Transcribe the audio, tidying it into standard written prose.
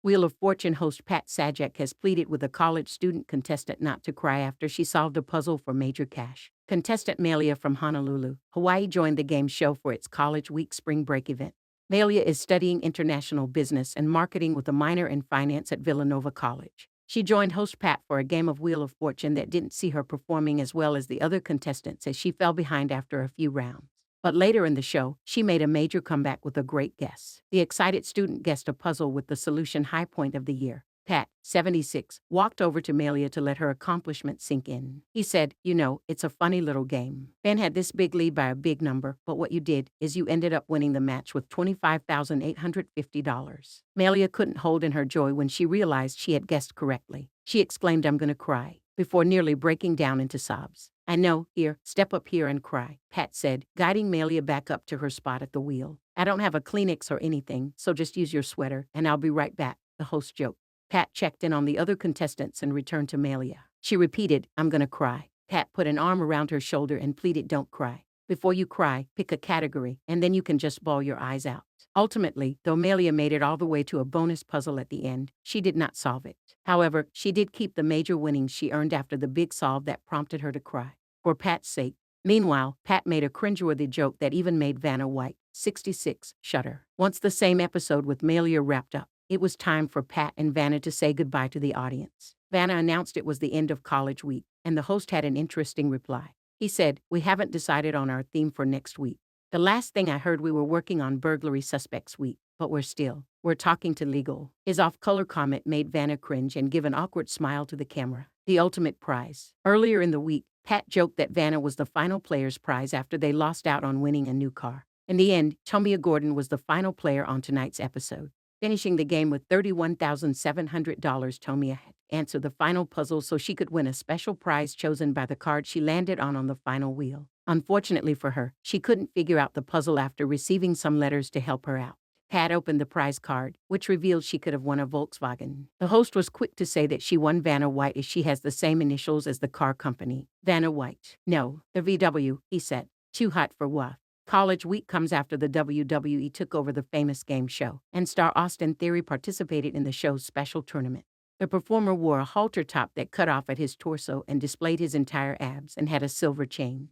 Wheel of Fortune host Pat Sajak has pleaded with a college student contestant not to cry after she solved a puzzle for major cash. Contestant Malia from Honolulu, Hawaii joined the game show for its College Week spring break event. Malia is studying international business and marketing with a minor in finance at Villanova College. She joined host Pat for a game of Wheel of Fortune that didn't see her performing as well as the other contestants as she fell behind after a few rounds. But later in the show, she made a major comeback with a great guess. The excited student guessed a puzzle with the solution high point of the year. Pat, 76, walked over to Malia to let her accomplishment sink in. He said, "You know, it's a funny little game. Ben had this big lead by a big number, but what you did is you ended up winning the match with $25,850. Malia couldn't hold in her joy when she realized she had guessed correctly. She exclaimed, "I'm gonna cry," before nearly breaking down into sobs. "I know, here, step up here and cry," Pat said, guiding Malia back up to her spot at the wheel. "I don't have a Kleenex or anything, so just use your sweater, and I'll be right back," the host joked. Pat checked in on the other contestants and returned to Malia. She repeated, "I'm gonna cry." Pat put an arm around her shoulder and pleaded, "Don't cry. Before you cry, pick a category, and then you can just bawl your eyes out." Ultimately, though Malia made it all the way to a bonus puzzle at the end, she did not solve it. However, she did keep the major winnings she earned after the big solve that prompted her to cry. For Pat's sake. Meanwhile, Pat made a cringeworthy joke that even made Vanna White, 66, shudder. Once the same episode with Malia wrapped up, it was time for Pat and Vanna to say goodbye to the audience. Vanna announced it was the end of College Week, and the host had an interesting reply. He said, "We haven't decided on our theme for next week. The last thing I heard we were working on burglary suspects week, but we're talking to legal." His off-color comment made Vanna cringe and give an awkward smile to the camera. The ultimate prize. Earlier in the week, Pat joked that Vanna was the final player's prize after they lost out on winning a new car. In the end, Tomia Gordon was the final player on tonight's episode. Finishing the game with $31,700, Tomia had to answer the final puzzle so she could win a special prize chosen by the card she landed on the final wheel. Unfortunately for her, she couldn't figure out the puzzle after receiving some letters to help her out. Pat opened the prize card, which revealed she could have won a Volkswagen. The host was quick to say that she won Vanna White as she has the same initials as the car company. Vanna White. "No, the VW," he said. "Too hot for what?" College Week comes after the WWE took over the famous game show, and star Austin Theory participated in the show's special tournament. The performer wore a halter top that cut off at his torso and displayed his entire abs and had a silver chain.